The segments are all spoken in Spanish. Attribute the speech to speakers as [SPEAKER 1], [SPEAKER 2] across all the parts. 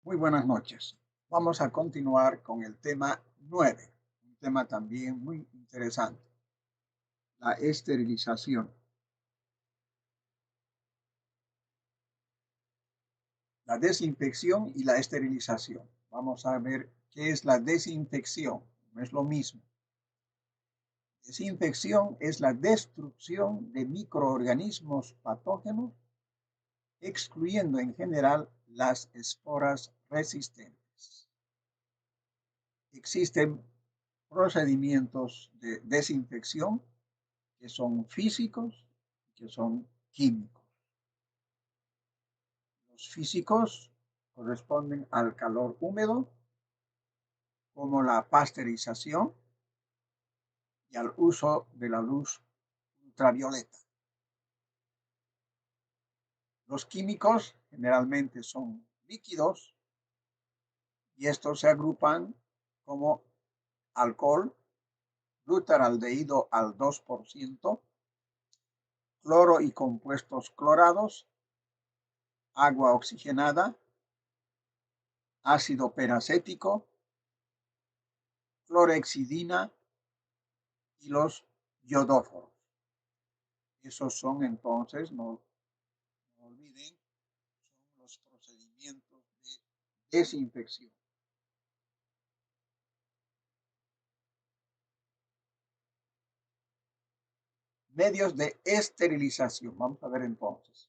[SPEAKER 1] Muy buenas noches. Vamos a continuar con el tema 9, un tema también muy interesante, la esterilización. La desinfección y la esterilización. Vamos a ver qué es la desinfección. No es lo mismo. Desinfección es la destrucción de microorganismos patógenos, excluyendo en general las esporas resistentes. Existen procedimientos de desinfección que son físicos y que son químicos. Los físicos corresponden al calor húmedo, como la pasteurización y al uso de la luz ultravioleta. Los químicos generalmente son líquidos y estos se agrupan como alcohol, butyraldehído al 2%, cloro y compuestos clorados, agua oxigenada, ácido peracético, clorhexidina y los yodóforos. Esos son entonces, no olviden, son los procedimientos de desinfección. Medios de esterilización. Vamos a ver entonces.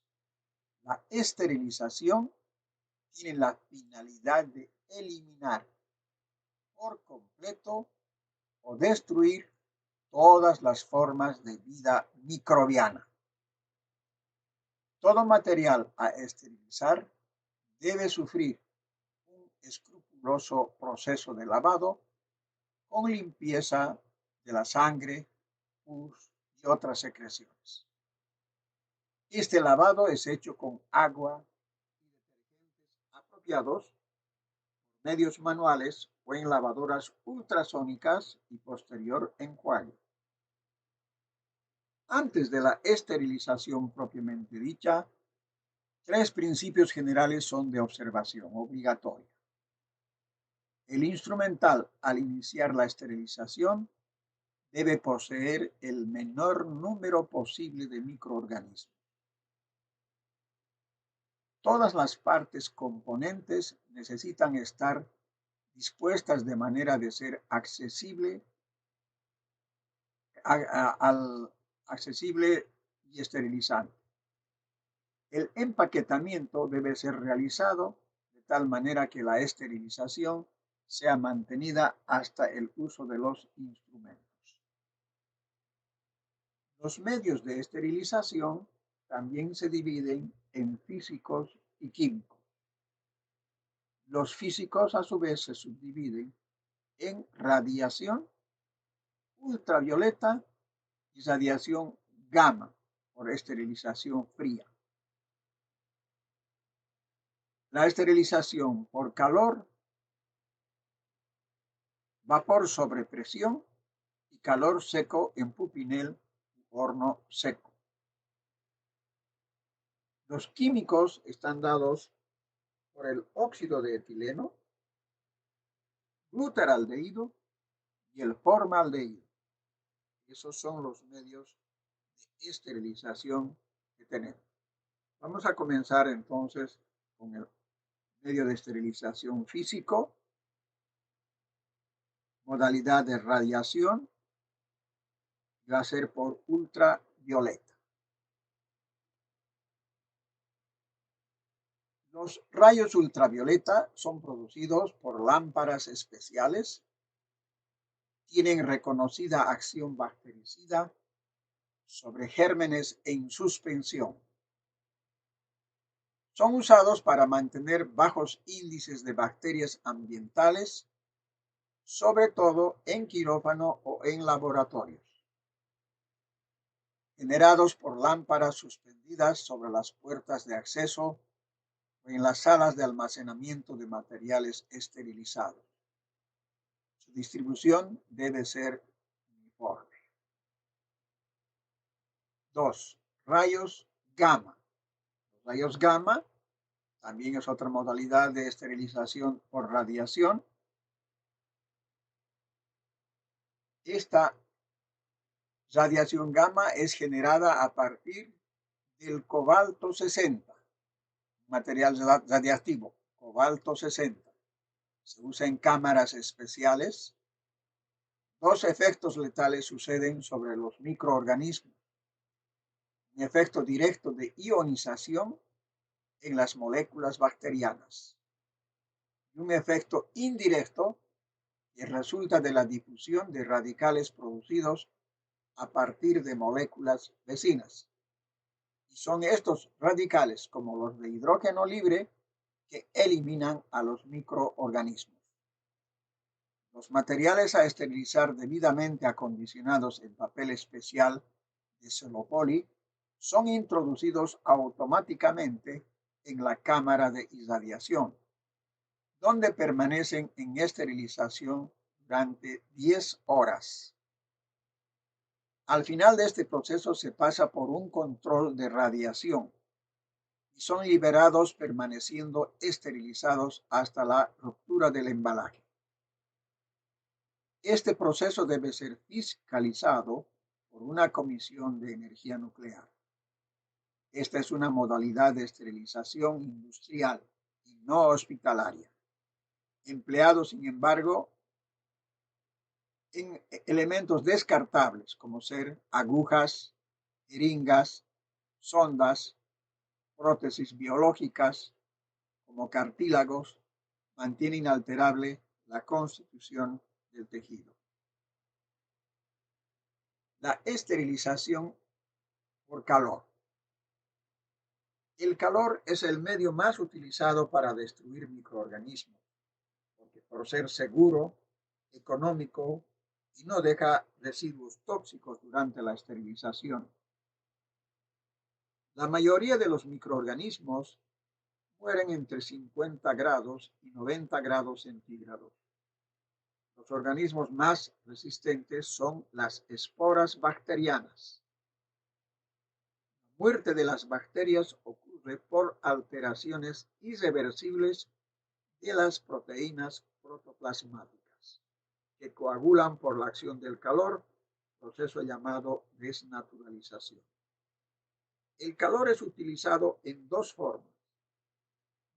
[SPEAKER 1] La esterilización tiene la finalidad de eliminar por completo o destruir todas las formas de vida microbiana. Todo material a esterilizar debe sufrir un escrupuloso proceso de lavado con limpieza de la sangre, pus y otras secreciones. Este lavado es hecho con agua y detergentes apropiados, medios manuales o en lavadoras ultrasónicas y posterior enjuague. Antes de la esterilización propiamente dicha, tres principios generales son de observación obligatoria. El instrumental, al iniciar la esterilización, debe poseer el menor número posible de microorganismos. Todas las partes componentes necesitan estar dispuestas de manera de ser accesible y esterilizante. El empaquetamiento debe ser realizado de tal manera que la esterilización sea mantenida hasta el uso de los instrumentos. Los medios de esterilización también se dividen en físicos y químicos. Los físicos a su vez se subdividen en radiación ultravioleta y radiación gamma por esterilización fría. La esterilización por calor, vapor sobre presión y calor seco en pupinel u horno seco. Los químicos están dados por el óxido de etileno, butyraldehído y el formaldehído. Esos son los medios de esterilización que tenemos. Vamos a comenzar entonces con el medio de esterilización físico, modalidad de radiación, va a ser por ultravioleta. Los rayos ultravioleta son producidos por lámparas especiales, tienen reconocida acción bactericida sobre gérmenes en suspensión. Son usados para mantener bajos índices de bacterias ambientales, sobre todo en quirófano o en laboratorios. Generados por lámparas suspendidas sobre las puertas de acceso o en las salas de almacenamiento de materiales esterilizados. Su distribución debe ser uniforme. 2. Rayos gamma. Los rayos gamma También es otra modalidad de esterilización por radiación. Esta radiación gamma es generada a partir del cobalto 60, material radiactivo, cobalto 60. Se usa en cámaras especiales. Dos efectos letales suceden sobre los microorganismos. Un efecto directo de ionización en las moléculas bacterianas y un efecto indirecto que resulta de la difusión de radicales producidos a partir de moléculas vecinas. Y son estos radicales, como los de hidrógeno libre, que eliminan a los microorganismos. Los materiales a esterilizar debidamente acondicionados en papel especial de celopoli son introducidos automáticamente en la cámara de irradiación, donde permanecen en esterilización durante 10 horas. Al final de este proceso se pasa por un control de radiación y son liberados permaneciendo esterilizados hasta la ruptura del embalaje. Este proceso debe ser fiscalizado por una comisión de energía nuclear. Esta es una modalidad de esterilización industrial y no hospitalaria, empleado, sin embargo, en elementos descartables como ser agujas, jeringas, sondas, prótesis biológicas como cartílagos, mantiene inalterable la constitución del tejido. La esterilización por calor. El calor es el medio más utilizado para destruir microorganismos, porque por ser seguro, económico y no deja residuos tóxicos durante la esterilización. La mayoría de los microorganismos mueren entre 50 grados y 90 grados centígrados. Los organismos más resistentes son las esporas bacterianas. La muerte de las bacterias ocurre por alteraciones irreversibles de las proteínas protoplasmáticas, que coagulan por la acción del calor, proceso llamado desnaturalización. El calor es utilizado en dos formas: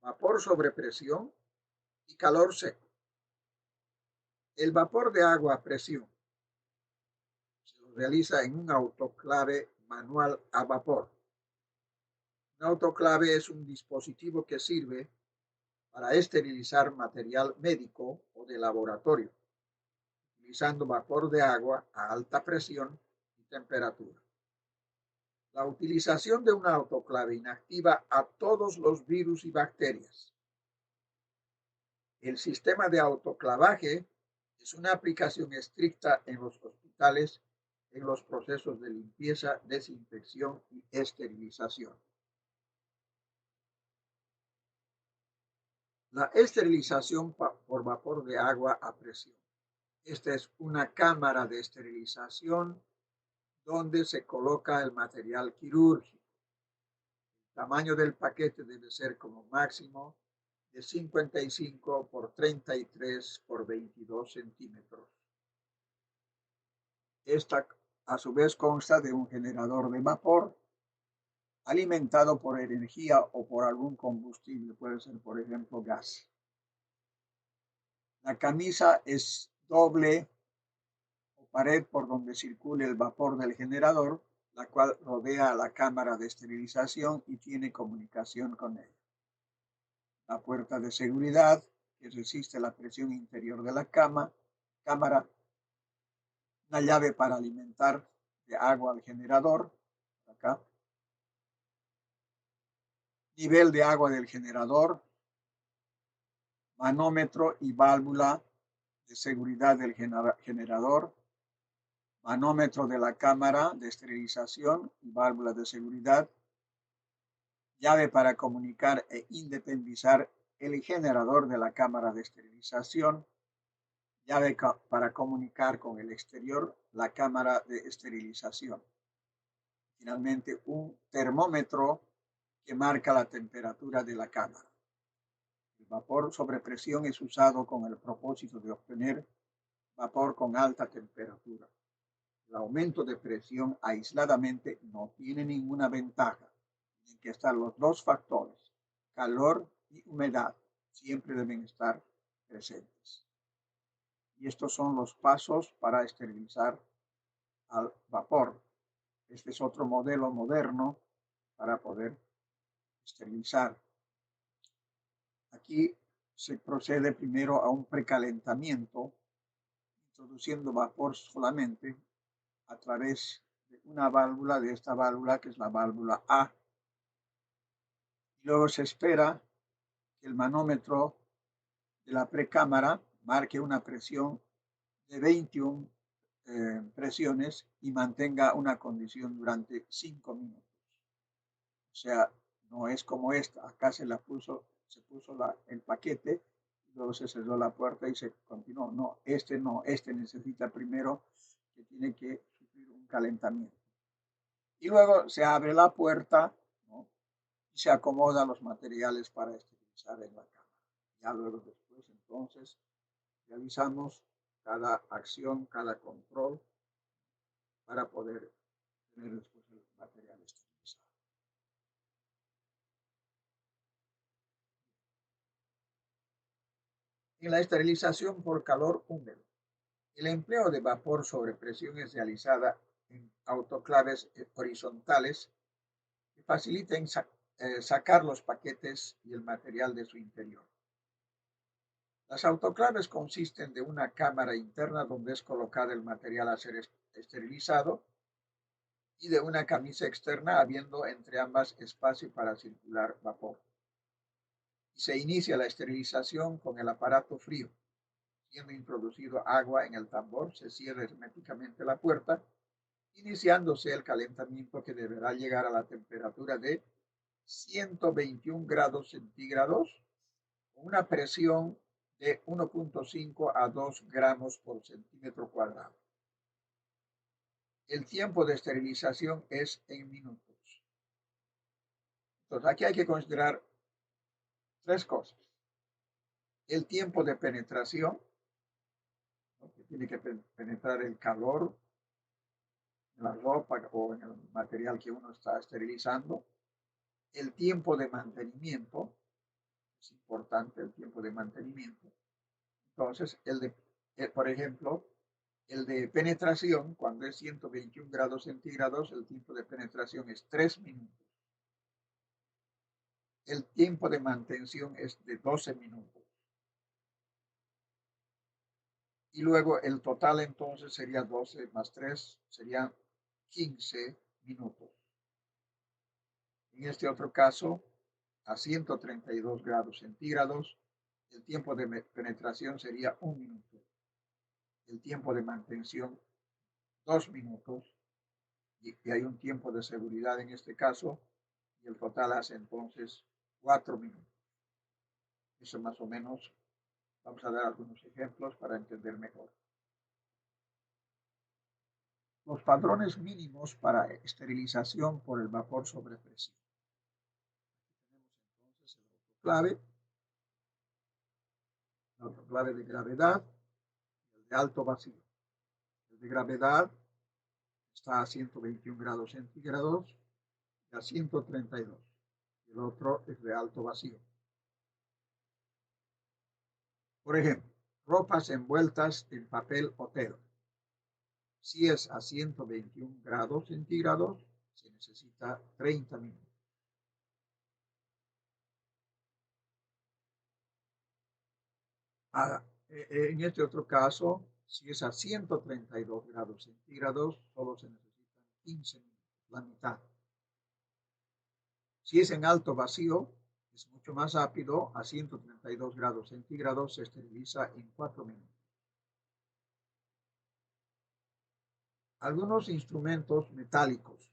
[SPEAKER 1] vapor sobre presión y calor seco. El vapor de agua a presión se realiza en un autoclave manual a vapor. Un autoclave es un dispositivo que sirve para esterilizar material médico o de laboratorio, utilizando vapor de agua a alta presión y temperatura. La utilización de un autoclave inactiva a todos los virus y bacterias. El sistema de autoclavaje es una aplicación estricta en los hospitales en los procesos de limpieza, desinfección y esterilización. La esterilización por vapor de agua a presión. Esta es una cámara de esterilización donde se coloca el material quirúrgico. El tamaño del paquete debe ser como máximo de 55 por 33 por 22 centímetros. Esta a su vez consta de un generador de vapor alimentado por energía o por algún combustible, puede ser por ejemplo gas. La camisa es doble o pared por donde circula el vapor del generador, la cual rodea a la cámara de esterilización y tiene comunicación con ella. La puerta de seguridad que resiste la presión interior de la cámara, una llave para alimentar de agua al generador, acá, nivel de agua del generador, manómetro y válvula de seguridad del generador, manómetro de la cámara de esterilización y válvula de seguridad, llave para comunicar e independizar el generador de la cámara de esterilización, llave para comunicar con el exterior la cámara de esterilización. Finalmente, un termómetro que marca la temperatura de la cámara. vapor sobre presión es usado con el propósito de obtener vapor con alta temperatura. El aumento de presión aisladamente no tiene ninguna ventaja, en que están los dos factores, calor y humedad, siempre deben estar presentes. Y estos son los pasos para esterilizar al vapor. Este es otro modelo moderno para poder esterilizar. Aquí se procede primero a un precalentamiento, introduciendo vapor solamente a través de una válvula, de esta válvula que es la válvula A. Y luego se espera que el manómetro de la precámara marque una presión de 21 presiones y mantenga una condición durante 5 minutos. O sea, no es como esta. Acá se puso el paquete, luego se cerró la puerta y se continuó. No, este necesita primero que tiene que sufrir un calentamiento. Y luego se abre la puerta, ¿no? Y se acomodan los materiales para esterilizar en la cámara. Ya luego después entonces realizamos cada acción, cada control para poder tener después el material esterilizado. En la esterilización por calor húmedo, el empleo de vapor sobre presión es realizada en autoclaves horizontales que facilitan sacar los paquetes y el material de su interior. Las autoclaves consisten de una cámara interna donde es colocado el material a ser esterilizado y de una camisa externa habiendo entre ambas espacio para circular vapor. Y se inicia la esterilización con el aparato frío. Siendo introducido agua en el tambor, se cierra herméticamente la puerta, iniciándose el calentamiento que deberá llegar a la temperatura de 121 grados centígrados con una presión de 1.5 a 2 gramos por centímetro cuadrado. El tiempo de esterilización es en minutos. Entonces, aquí hay que considerar tres cosas. El tiempo de penetración, ¿no? Que tiene que penetrar el calor en la ropa o en el material que uno está esterilizando. El tiempo de mantenimiento, es importante el tiempo de mantenimiento. Entonces, por ejemplo, el de penetración, cuando es 121 grados centígrados, el tiempo de penetración es 3 minutos. El tiempo de mantención es de 12 minutos. Y luego el total entonces sería 12 más 3, serían 15 minutos. En este otro caso, a 132 grados centígrados, el tiempo de penetración sería 1 minuto. El tiempo de mantención, 2 minutos. Y hay un tiempo de seguridad en este caso, y el total hace entonces 4 minutos. Eso más o menos, vamos a dar algunos ejemplos para entender mejor. Los padrones mínimos para esterilización por el vapor sobre presión. Tenemos entonces el autoclave de gravedad y el de alto vacío. El de gravedad está a 121 grados centígrados y a 132. El otro es de alto vacío. Por ejemplo, ropas envueltas en papel o tela. Si es a 121 grados centígrados, se necesita 30 minutos. En este otro caso, si es a 132 grados centígrados, solo se necesitan 15 minutos, la mitad. Si es en alto vacío, es mucho más rápido, a 132 grados centígrados se esteriliza en 4 minutos. Algunos instrumentos metálicos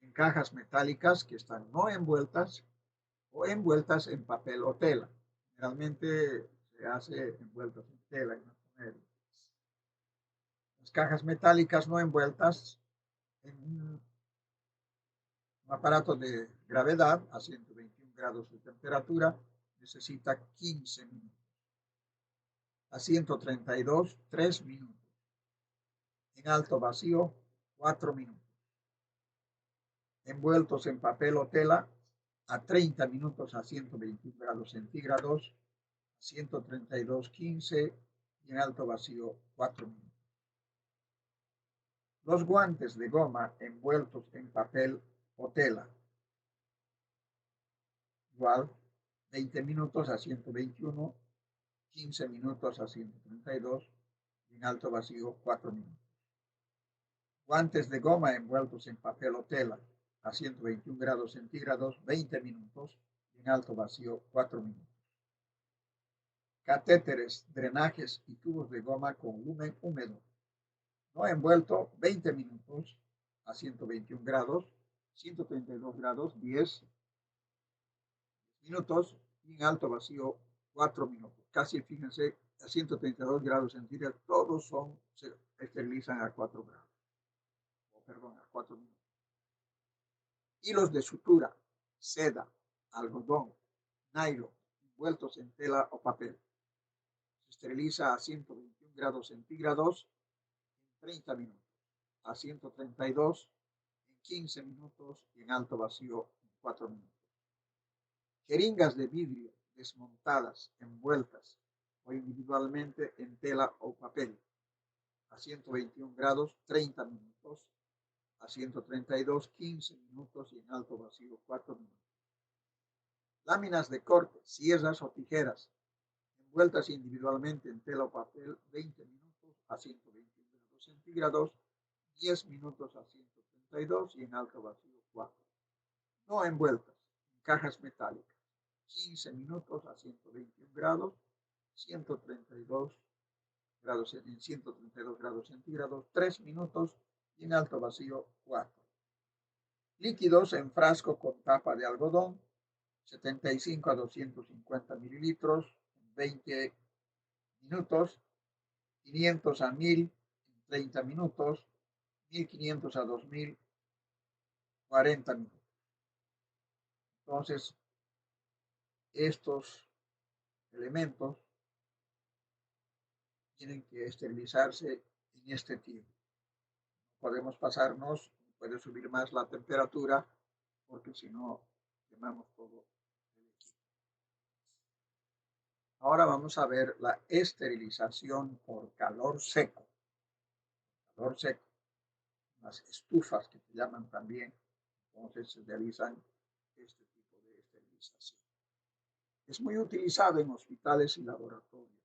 [SPEAKER 1] en cajas metálicas que están no envueltas o envueltas en papel o tela. Generalmente se hace envueltas en tela. Las cajas metálicas no envueltas en un aparato de gravedad a 121 grados de temperatura necesita 15 minutos. A 132, 3 minutos. En alto vacío, 4 minutos. Envueltos en papel o tela, a 30 minutos a 121 grados centígrados, a 132, 15 y en alto vacío, 4 minutos. Los guantes de goma envueltos en papel o tela, igual, 20 minutos a 121, 15 minutos a 132 y en alto vacío, 4 minutos. Guantes de goma envueltos en papel o tela a 121 grados centígrados, 20 minutos y en alto vacío, 4 minutos. Catéteres, drenajes y tubos de goma con lumen húmedo, no envuelto, 20 minutos a 121 grados, 132 grados, 10 minutos y en alto vacío, 4 minutos. Casi, fíjense, a 132 grados centígrados, todos se esterilizan a 4 grados. Perdón, a 4 minutos. Hilos de sutura, seda, algodón, nylon, envueltos en tela o papel. Se esteriliza a 121 grados centígrados en 30 minutos, a 132 en 15 minutos y en alto vacío en 4 minutos. Jeringas de vidrio desmontadas, envueltas o individualmente en tela o papel, a 121 grados, 30 minutos, a 132, 15 minutos y en alto vacío, 4 minutos. Láminas de corte, sierras o tijeras, envueltas individualmente en tela o papel, 20 minutos a 121 grados centígrados, 10 minutos a 132 y en alto vacío, 4. No envueltas, en cajas metálicas, 15 minutos a 121 grados, 132 grados en 132 grados centígrados, 3 minutos y en alto vacío, 4. Líquidos en frasco con tapa de algodón, 75 a 250 mililitros, 20 minutos, 500 a 1000 en 30 minutos, 1500 a 2000, 40 minutos. Entonces, estos elementos tienen que esterilizarse en este tiempo. Podemos pasarnos, puede subir más la temperatura, porque si no, quemamos todo el equipo. Ahora vamos a ver la esterilización por calor seco. Calor seco. Las estufas que se llaman también, entonces se realizan este tipo de esterilización. Es muy utilizado en hospitales y laboratorios.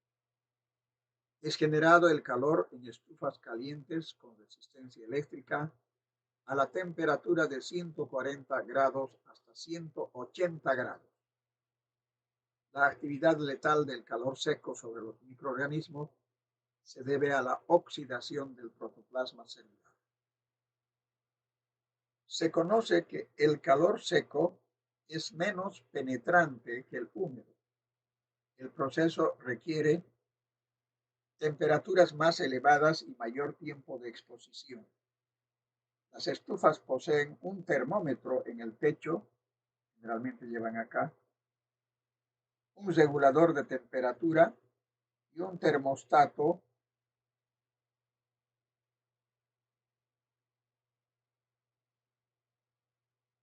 [SPEAKER 1] Es generado el calor en estufas calientes con resistencia eléctrica a la temperatura de 140 grados hasta 180 grados. La actividad letal del calor seco sobre los microorganismos se debe a la oxidación del protoplasma celular. Se conoce que el calor seco es menos penetrante que el húmedo. El proceso requiere temperaturas más elevadas y mayor tiempo de exposición. Las estufas poseen un termómetro en el techo, generalmente llevan acá, un regulador de temperatura y un termostato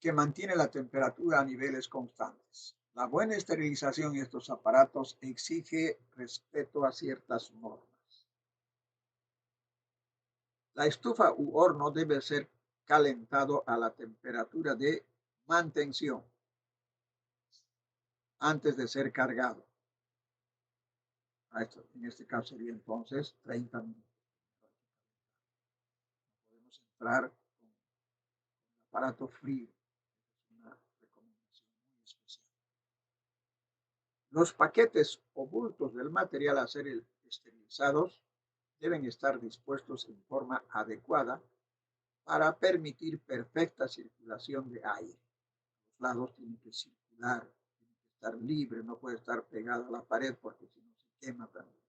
[SPEAKER 1] que mantiene la temperatura a niveles constantes. La buena esterilización de estos aparatos exige respeto a ciertas normas. La estufa u horno debe ser calentado a la temperatura de mantención antes de ser cargado. En este caso sería entonces 30 minutos. Podemos entrar con un aparato frío. Es una recomendación muy especial. Los paquetes o bultos del material a ser esterilizados deben estar dispuestos en forma adecuada para permitir perfecta circulación de aire. Los lados tienen que circular, tienen que estar libre, no puede estar pegado a la pared porque si no se quema también.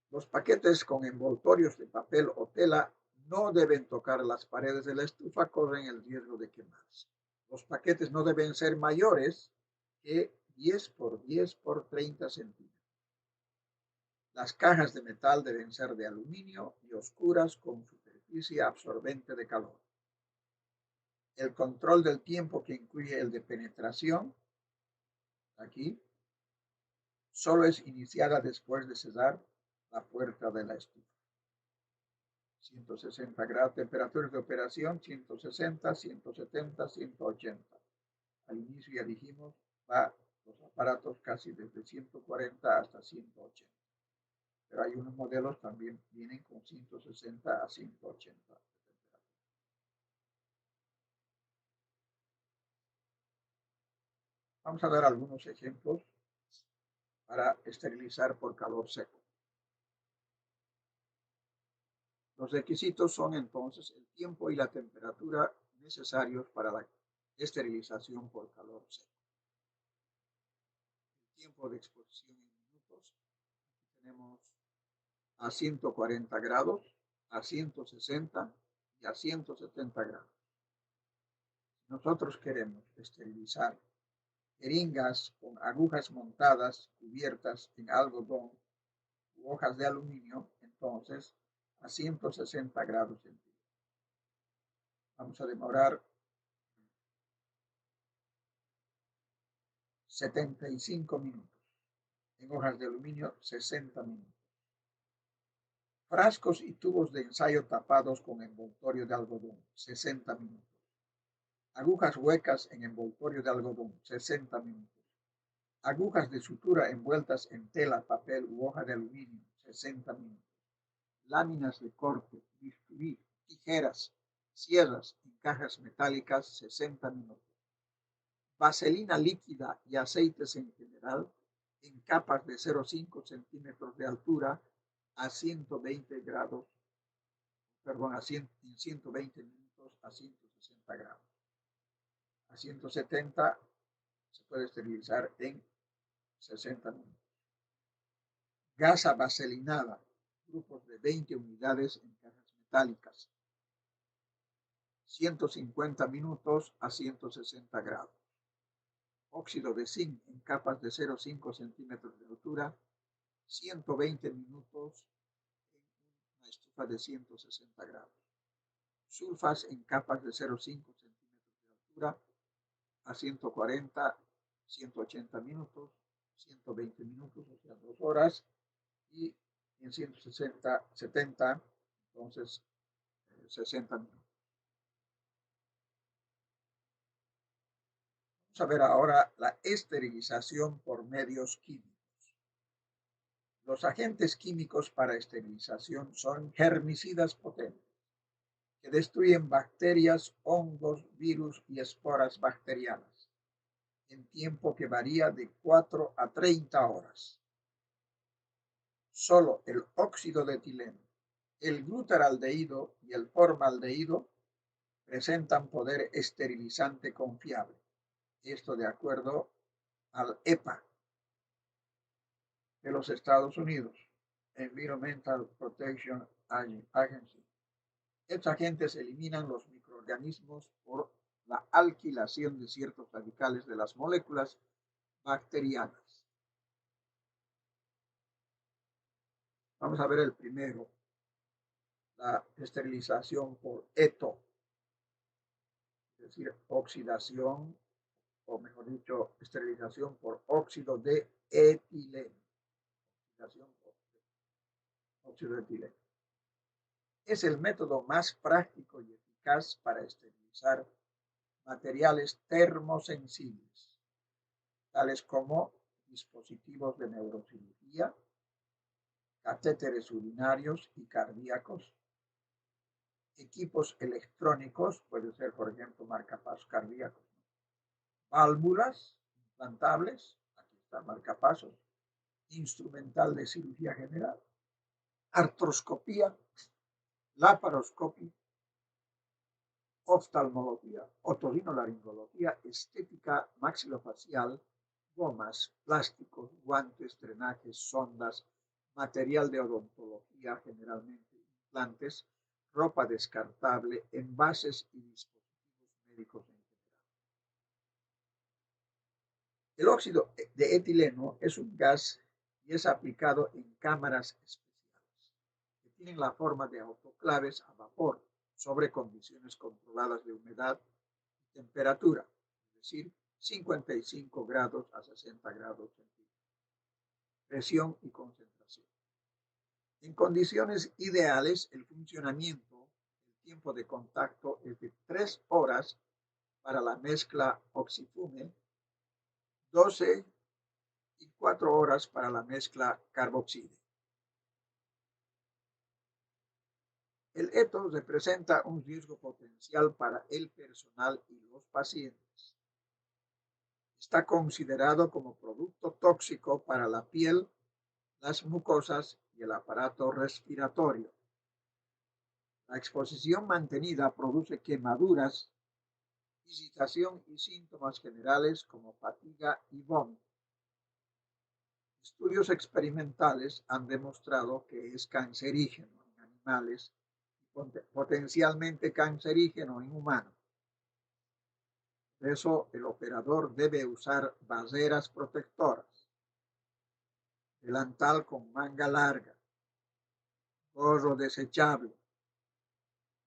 [SPEAKER 1] Los paquetes con envoltorios de papel o tela no deben tocar las paredes de la estufa, corren el riesgo de quemarse. Los paquetes no deben ser mayores que 10 por 10 por 30 centímetros. Las cajas de metal deben ser de aluminio y oscuras con superficie absorbente de calor. El control del tiempo, que incluye el de penetración, aquí, solo es iniciada después de cerrar la puerta de la estufa. 160 grados, temperaturas de operación, 160, 170, 180. Al inicio ya dijimos, va los aparatos casi desde 140 hasta 180. Pero hay unos modelos también vienen con 160 a 180 de temperatura. Vamos a dar algunos ejemplos para esterilizar por calor seco. Los requisitos son entonces el tiempo y la temperatura necesarios para la esterilización por calor seco. El tiempo de exposición en minutos. Aquí tenemos a 140 grados, a 160 y a 170 grados. Si nosotros queremos esterilizar jeringas con agujas montadas cubiertas en algodón u hojas de aluminio, entonces a 160 grados centígrados. Vamos a demorar 75 minutos. En hojas de aluminio, 60 minutos. Frascos y tubos de ensayo tapados con envoltorio de algodón, 60 minutos. Agujas huecas en envoltorio de algodón, 60 minutos. Agujas de sutura envueltas en tela, papel u hoja de aluminio, 60 minutos. Láminas de corte, bisturí, tijeras, sierras y cajas metálicas, 60 minutos. Vaselina líquida y aceites en general en capas de 0,5 centímetros de altura a 120 grados, perdón, en 120 minutos a 160 grados. A 170 se puede esterilizar en 60 minutos. Gasa vaselinada, grupos de 20 unidades en cajas metálicas, 150 minutos a 160 grados. Óxido de zinc en capas de 0,5 centímetros de altura, 120 minutos en una estufa de 160 grados. Sulfas en capas de 0,5 centímetros de altura a 140, 180 minutos, 120 minutos, o sea, 2 horas, y en 160, 70, entonces 60 minutos. Vamos a ver ahora la esterilización por medios químicos. Los agentes químicos para esterilización son germicidas potentes que destruyen bacterias, hongos, virus y esporas bacterianas en tiempo que varía de 4 a 30 horas. Solo el óxido de etileno, el glutaraldehído y el formaldehído presentan poder esterilizante confiable. Esto de acuerdo al EPA de los Estados Unidos, Environmental Protection Agency. Estos agentes eliminan los microorganismos por la alquilación de ciertos radicales de las moléculas bacterianas. Vamos a ver el primero, la esterilización por ETO, es decir, oxidación, o mejor dicho, esterilización por óxido de etileno. Oxidación por óxido de etileno. Es el método más práctico y eficaz para esterilizar materiales termosensibles, tales como dispositivos de neurocirugía, catéteres urinarios y cardíacos, equipos electrónicos, puede ser por ejemplo marcapasos cardíacos, válvulas implantables, aquí está marcapasos, instrumental de cirugía general, artroscopía, laparoscopia, oftalmología, otorrinolaringología, estética maxilofacial, gomas, plásticos, guantes, drenajes, sondas, material de odontología, generalmente implantes, ropa descartable, envases y dispositivos médicos en general. El óxido de etileno es un gas y es aplicado en cámaras especiales que tienen la forma de autoclaves a vapor sobre condiciones controladas de humedad y temperatura, es decir, 55 grados a 60 grados centígrados, presión y concentración. En condiciones ideales, el funcionamiento, el tiempo de contacto es de 3 horas para la mezcla oxifume, 12 y 4 horas para la mezcla carboxide. El ETO representa un riesgo potencial para el personal y los pacientes. Está considerado como producto tóxico para la piel, las mucosas y el aparato respiratorio. La exposición mantenida produce quemaduras, irritación y síntomas generales como fatiga y vómito. Estudios experimentales han demostrado que es cancerígeno en animales y potencialmente cancerígeno en humanos. Por eso el operador debe usar barreras protectoras, delantal con manga larga, gorro desechable.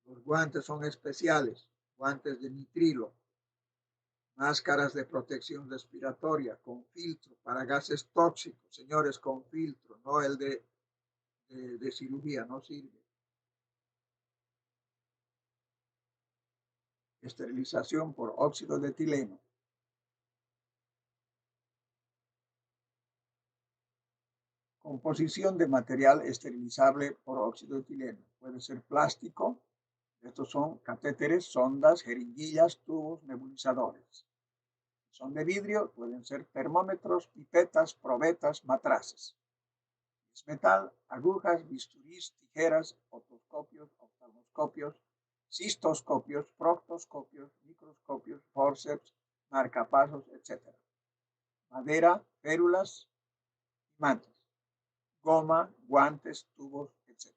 [SPEAKER 1] Los guantes son especiales, guantes de nitrilo, máscaras de protección respiratoria con filtro para gases tóxicos, señores, con filtro, no el de cirugía, no sirve. Esterilización por óxido de etileno. Composición de material esterilizable por óxido de etileno. Puede ser plástico. Estos son catéteres, sondas, jeringuillas, tubos, nebulizadores. Son de vidrio, pueden ser termómetros, pipetas, probetas, matraces. Es metal, agujas, bisturís, tijeras, otoscopios, oftalmoscopios, cistoscopios, proctoscopios, microscopios, forceps, marcapasos, etc. Madera, férulas, imantes, goma, guantes, tubos, etc.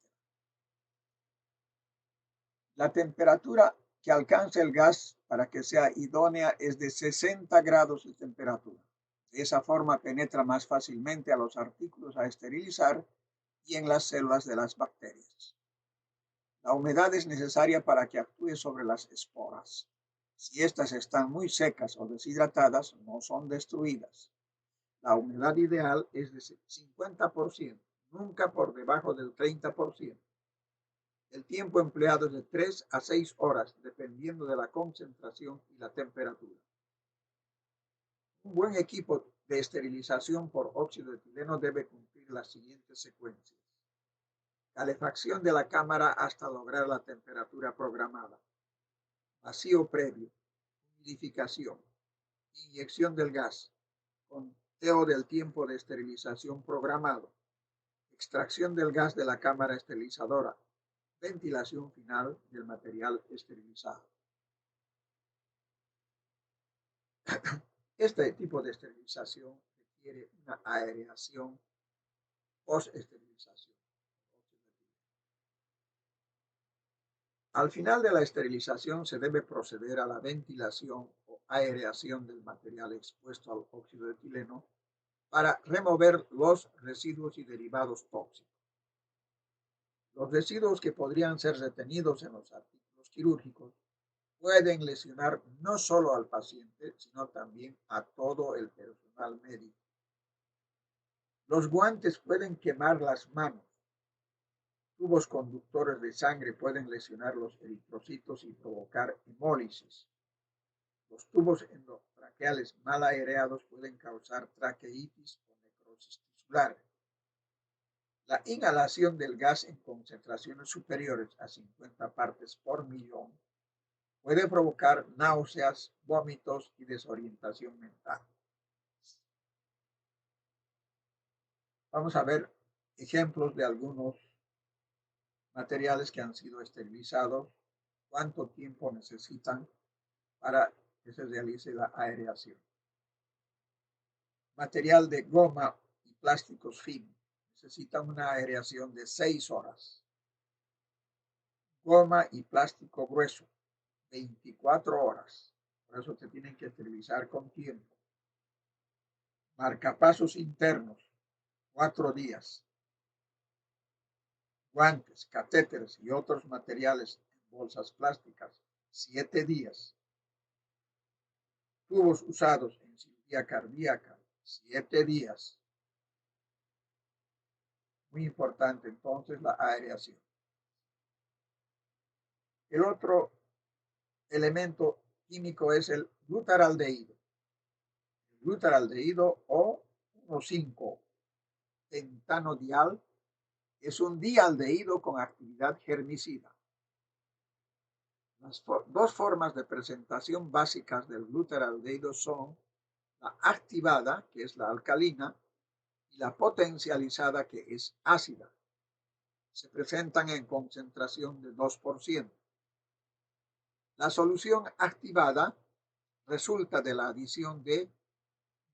[SPEAKER 1] La temperatura que alcanza el gas para que sea idónea es de 60 grados de temperatura. De esa forma penetra más fácilmente a los artículos a esterilizar y en las células de las bacterias. La humedad es necesaria para que actúe sobre las esporas. Si estas están muy secas o deshidratadas, no son destruidas. La humedad ideal es de 50%, nunca por debajo del 30%. El tiempo empleado es de 3 a 6 horas, dependiendo de la concentración y la temperatura. Un buen equipo de esterilización por óxido de etileno debe cumplir las siguientes secuencias. Calefacción de la cámara hasta lograr la temperatura programada. Vacío previo. Humidificación. Inyección del gas. Conteo del tiempo de esterilización programado. Extracción del gas de la cámara esterilizadora. Ventilación final del material esterilizado. Este tipo de esterilización requiere una aereación post-esterilización. Al final de la esterilización se debe proceder a la ventilación o aereación del material expuesto al óxido de etileno para remover los residuos y derivados tóxicos. Los residuos que podrían ser retenidos en los artículos quirúrgicos pueden lesionar no solo al paciente, sino también a todo el personal médico. Los guantes pueden quemar las manos. Tubos conductores de sangre pueden lesionar los eritrocitos y provocar hemólisis. Los tubos endotraqueales mal aireados pueden causar traqueitis o necrosis tisular. La inhalación del gas en concentraciones superiores a 50 partes por millón puede provocar náuseas, vómitos y desorientación mental. Vamos a ver ejemplos de algunos materiales que han sido esterilizados, cuánto tiempo necesitan para que se realice la aereación. Material de goma y plásticos finos necesita una aereación de 6 horas. Goma y plástico grueso, 24 horas. Por eso te tienen que esterilizar con tiempo. marcapasos internos, 4 días, guantes, catéteres y otros materiales en bolsas plásticas, 7 días, tubos usados en cirugía cardíaca, 7 días. Muy importante entonces la aireación. El otro elemento químico es el glutaraldehído. El glutaraldehído o 1,5-pentanodial es un dialdehído con actividad germicida. Las dos formas de presentación básicas del glutaraldehído son la activada, que es la alcalina, y la potencializada, que es ácida. Se presentan en concentración de 2%. La solución activada resulta de la adición de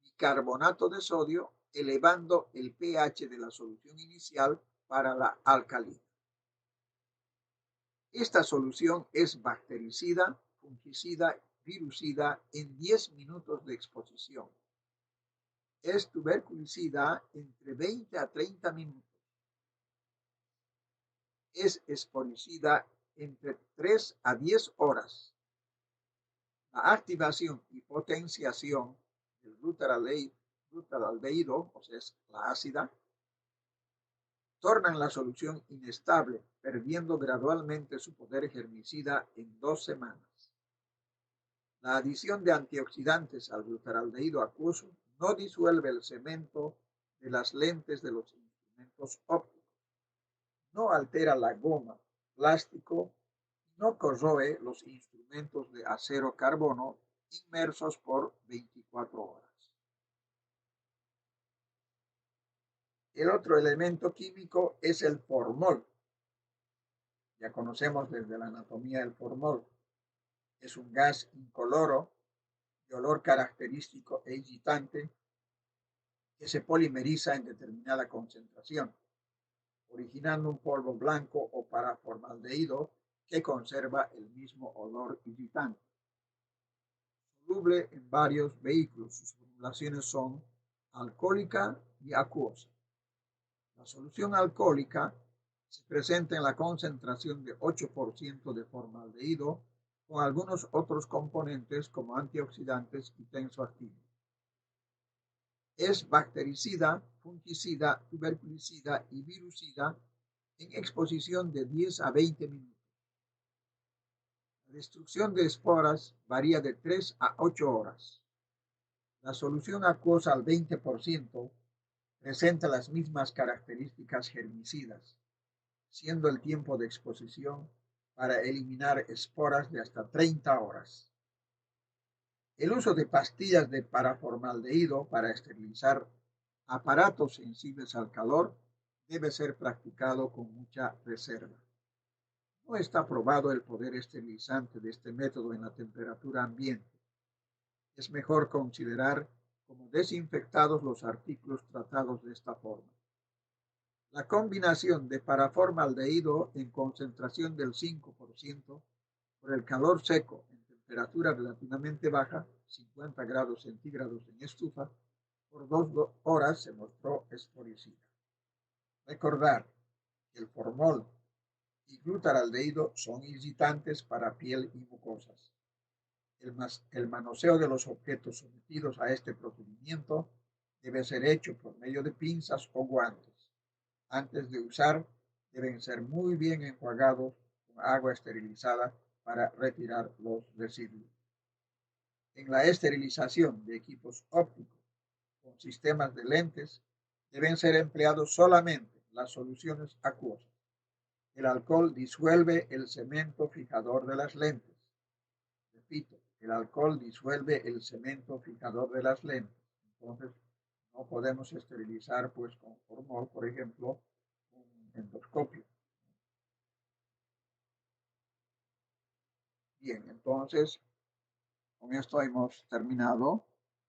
[SPEAKER 1] bicarbonato de sodio, elevando el pH de la solución inicial para la alcalina. Esta solución es bactericida, fungicida, virucida en 10 minutos de exposición. Es tuberculicida entre 20 a 30 minutos. Es esporicida entre 3 a 10 horas. La activación y potenciación del glutaraldehído, o sea, es la ácida, tornan la solución inestable, perdiendo gradualmente su poder germicida en 2 semanas. La adición de antioxidantes al glutaraldehído acuoso no disuelve el cemento de las lentes de los instrumentos ópticos, no altera la goma, plástico, no corroe los instrumentos de acero-carbono inmersos por 24 horas. El otro elemento químico es el formol. Ya conocemos desde la anatomía el formol. Es un gas incoloro de olor característico e irritante que se polimeriza en determinada concentración, originando un polvo blanco o paraformaldehído que conserva el mismo olor irritante. Soluble en varios vehículos, sus formulaciones son alcohólica y acuosa. La solución alcohólica se presenta en la concentración de 8% de formaldehído con algunos otros componentes como antioxidantes y tensoactivos. Es bactericida, fungicida, tuberculicida y virucida en exposición de 10 a 20 minutos. La destrucción de esporas varía de 3 a 8 horas. La solución acuosa al 20% presenta las mismas características germicidas, siendo el tiempo de exposición para eliminar esporas de hasta 30 horas. El uso de pastillas de paraformaldehído para esterilizar aparatos sensibles al calor debe ser practicado con mucha reserva. No está probado el poder esterilizante de este método en la temperatura ambiente. Es mejor considerar como desinfectados los artículos tratados de esta forma. La combinación de paraformaldehído en concentración del 5% por el calor seco en temperatura relativamente baja, 50 grados centígrados en estufa, por 2 horas se mostró esporicida. Recordar que el formol y glutaraldehído son irritantes para piel y mucosas. El manoseo de los objetos sometidos a este procedimiento debe ser hecho por medio de pinzas o guantes. Antes de usar, deben ser muy bien enjuagados con agua esterilizada para retirar los residuos. En la esterilización de equipos ópticos con sistemas de lentes, deben ser empleados solamente las soluciones acuosas. El alcohol disuelve el cemento fijador de las lentes. Repito, el alcohol disuelve el cemento fijador de las lentes. Entonces, no podemos esterilizar pues con formol, por ejemplo, un endoscopio. Bien, entonces, con esto hemos terminado